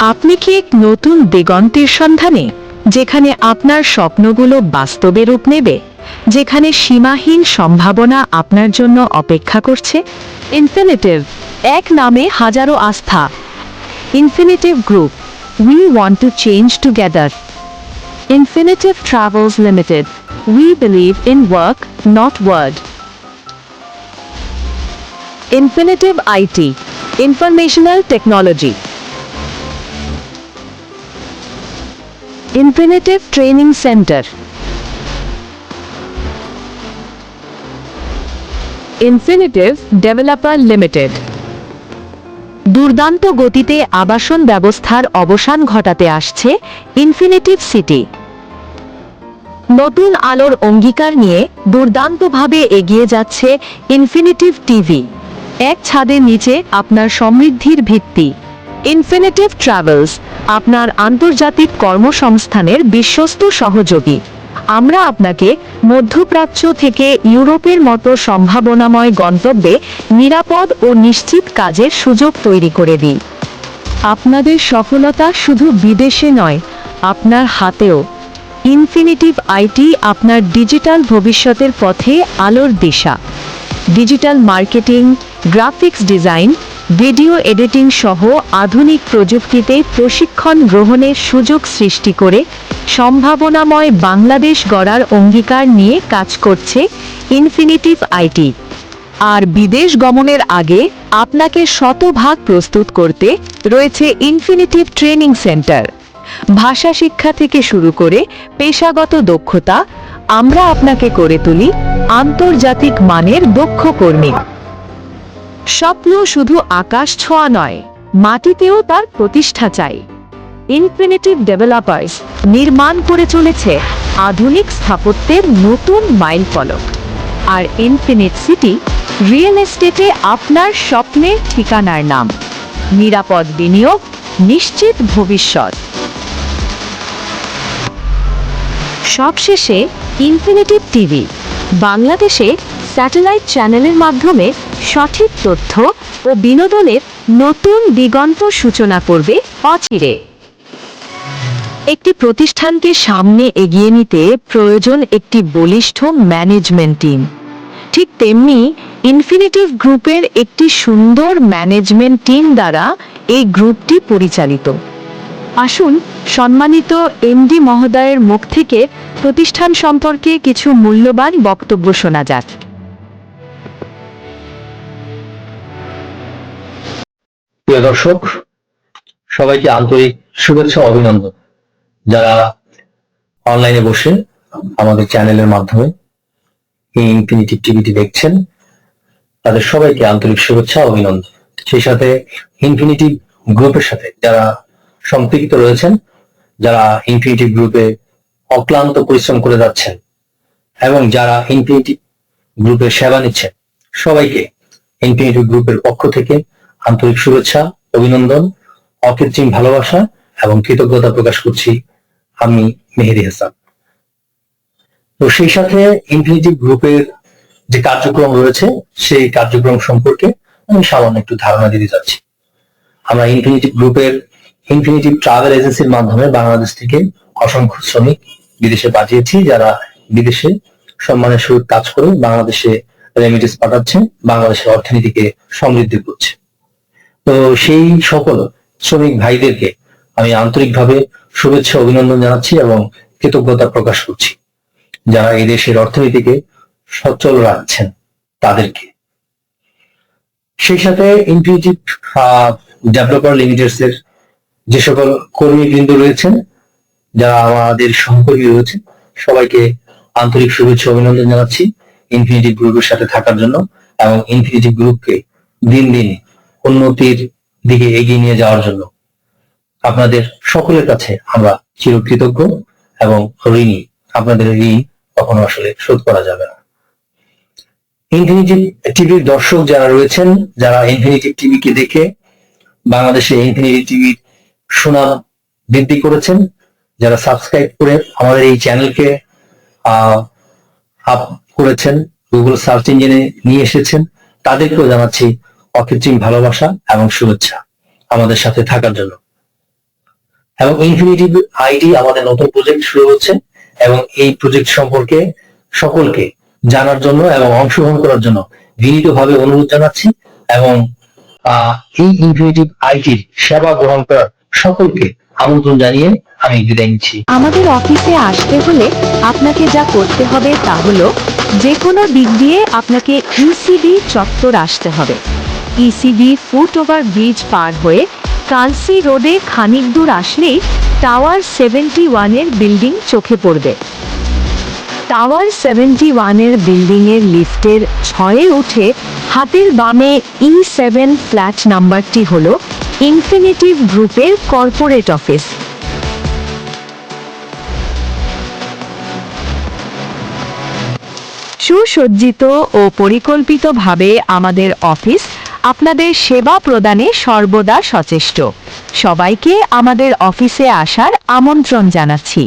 আপনি কি এক নতুন দিগন্তের সন্ধানে, যেখানে আপনার স্বপ্নগুলো বাস্তবে রূপ নেবে, যেখানে সীমাহীন সম্ভাবনা আপনার জন্য অপেক্ষা করছে? ইনফিনিটিভ, এক নামে হাজারো আস্থা। Infinitive group, we want to change together. Infinitive travels limited, we believe in work, not word. Infinitive IT, informational technology. Infinitive training centre. Infinitive developer limited. দুর্দান্ত গতিতে আবাসন ব্যবস্থার অবসান ঘটাতে আসছে ইনফিনিটিভ সিটি। নতুন আলোর অঙ্গীকার নিয়ে দুর্দান্তভাবে এগিয়ে যাচ্ছে ইনফিনিটিভ টিভি, এক ছাদের নিচে আপনার সমৃদ্ধির ভিত্তি। ইনফিনিটিভ ট্রাভেলস, আপনার আন্তর্জাতিক কর্মসংস্থানের বিশ্বস্ত সহযোগী। আমরা আপনাকে মধ্যপ্রাচ্য থেকে ইউরোপের মতো সম্ভাবনাময় গন্তব্যে নিরাপদ ও নিশ্চিত কাজের সুযোগ তৈরি করে দিই। আপনাদের সফলতা শুধু বিদেশে নয়, আপনার হাতেও। ইনফিনিটিভ আইটি আপনার ডিজিটাল ভবিষ্যতের পথে আলোর দিশা। Digital marketing, graphics design, video editing সহ আধুনিক প্রযুক্তিতে প্রশিক্ষণ গ্রহণের সুযোগ সৃষ্টি করে সম্ভাবনাময় বাংলাদেশ গড়ার অঙ্গীকার নিয়ে কাজ করছে ইনফিনিটিভ আইটি। আর বিদেশ গমনের আগে আপনাকে শতভাগ প্রস্তুত করতে রয়েছে ইনফিনিটিভ ট্রেনিং সেন্টার। ভাষা শিক্ষা থেকে শুরু করে পেশাগত দক্ষতা, আমরা আপনাকে করে তুলি আন্তর্জাতিক মানের দক্ষ কর্মী। স্বপ্ন শুধু আকাশ ছোঁয়া নয়, মাটিতেও তার প্রতিষ্ঠা চাই। ইনফিনিটিভ ডেভেলপার্স নির্মাণ করে চলেছে আধুনিক স্থাপত্যের নতুন মাইলফলক। আর ইনফিনিট সিটি রিয়েল এস্টেটে আপনার স্বপ্নের ঠিকানার নাম। নিরাপদ বিনিয়োগ, নিশ্চিত ভবিষ্যৎ। সবশেষে ইনফিনিটিভ টিভি, বাংলাদেশে স্যাটেলাইট চ্যানেলের মাধ্যমে সঠিক তথ্য ও বিনোদনের নতুন দিগন্ত সূচনা করবে অচিরে। একটি প্রতিষ্ঠানকে সামনে এগিয়ে নিতে প্রয়োজন একটি বলিষ্ঠ ম্যানেজমেন্ট টিম। ঠিক তেমনি ইনফিনিটিভ গ্রুপের একটি সুন্দর ম্যানেজমেন্ট টিম দ্বারা এই গ্রুপটি পরিচালিত। আসুন সম্মানিত এমডি মহোদয়ের মুখ থেকে প্রতিষ্ঠান সম্পর্কে কিছু মূল্যবান বক্তব্য শোনা যাক। প্রিয় দর্শক, সবাইকে আন্তরিক শুভেচ্ছা ও অভিনন্দন। যারা অনলাইনে বসে আমাদের চ্যানেলের মাধ্যমে ইনফিনিটিভ টিভিটি দেখছেন, তাদের সবাইকে আন্তরিক শুভেচ্ছা ও অভিনন্দন। সেই সাথে ইনফিনিটিভ গ্রুপের সাথে যারা সম্পৃক্ত রয়েছেন, যারা ইনফিনিটিভ গ্রুপে অক্লান্ত পরিশ্রম করে যাচ্ছেন এবং যারা ইনফিনিটিভ গ্রুপের সেবা নিচ্ছেন, সবাইকে ইনফিনিটিভ গ্রুপের পক্ষ থেকে আন্তরিক শুভেচ্ছা, অভিনন্দন, অকৃত্রিম ভালোবাসা এবং কৃতজ্ঞতা প্রকাশ করছি আমি মেহেদী হাসান। তো সেই সাথে ইনফিনিটিভ গ্রুপের যে কার্যক্রম রয়েছে সেই কার্যক্রম সম্পর্কে আমি সামান্য একটু ধারণা দিতে যাচ্ছি। আমরা ইনফিনিটিভ গ্রুপের ইনফিনিটিভ ট্রাভেল এজেন্সির মাধ্যমে বাংলাদেশ থেকে অসংখ্য শ্রমিক বিদেশে পাঠিয়েছি, যারা বিদেশে সম্মানের সহিত কাজ করে বাংলাদেশে রেমিটেন্স পাঠাচ্ছে, বাংলাদেশের অর্থনীতিকে সমৃদ্ধি করছে। তো সেই সকল শ্রমিক ভাইদেরকে আমি আন্তরিকভাবে শুভেচ্ছা অভিনন্দন জানাচ্ছি এবং কৃতজ্ঞতা প্রকাশ করছি, যারা এই দেশের অর্থনীতিকে সচল রাখছেন তাদেরকে। সেই সাথে ইনফিনিটিভ ডেভেলপার লিমিটেড এর যে সকল কর্মীবৃন্দ রয়েছেন, যারা আমাদের সহকর্মী রয়েছেন, সবাইকে আন্তরিক শুভেচ্ছা অভিনন্দন জানাচ্ছি ইনফিনিটিভ গ্রুপের সাথে থাকার জন্য এবং ইনফিনিটিভ গ্রুপকে দিন দিন উন্নতির দিকে এগিয়ে নিয়ে যাওয়ার জন্য। আপনাদের সকলের কাছে আমরা চিরকৃতজ্ঞ এবং ঋণী। আপনাদের ঋণ কখনো আসলে শোধ করা যাবে না। ইনফিনিটিভ টিভির দর্শক যারা রয়েছেন, যারা ইনফিনিটিভ টিভিকে দেখে বাংলাদেশে ইনফিনিটিভ টিভির সুনাম বৃদ্ধি করেছেন, যারা সাবস্ক্রাইব করে আমাদের এই চ্যানেলকে আপ করেছেন, গুগল সার্চ ইঞ্জিনে নিয়ে এসেছেন, তাদেরকেও জানাচ্ছি অকৃত্রিম ভালোবাসা এবং শুভেচ্ছা আমাদের সাথে থাকার জন্য। এবং ইনফিনিটিভ আইটি আমাদের নতুন প্রজেক্ট শুরু হচ্ছে, এবং এই প্রজেক্ট সম্পর্কে সকলকে জানার জন্য এবং অংশগ্রহণ করার জন্য বিনীতভাবে অনুরোধ জানাচ্ছি। এবং এই ইনফিনিটিভ আইটির সেবা গ্রহণ করার সকলকে আমন্ত্রণ জানিয়ে আমি বিদায় নিচ্ছি। আমাদের অফিসে আসতে হলে আপনাকে যা করতে হবে তা হলো যে কোনো দিক দিয়ে আপনাকে ইসিবি চত্বর আসতে হবে। ইসিবি ফুট ওভার ব্রিজ পার হয়ে কালসি রোডে খানিক দূর আসলেই টাওয়ার 71 এর বিল্ডিং চোখে পড়বে। টাওয়ার 71 এর বিল্ডিং এর লিফটের 6-এ উঠে হাতের বামে E7 ফ্ল্যাট নাম্বারটি হলো ইনফিনিটিভ গ্রুপের কর্পোরেট অফিস। সুসজ্জিত ও পরিকল্পিতভাবে আমাদের অফিস আপনাদের সেবা প্রদানে সর্বদা সচেষ্ট। সবাইকে আমাদের অফিসে আসার আমন্ত্রণ জানাচ্ছি।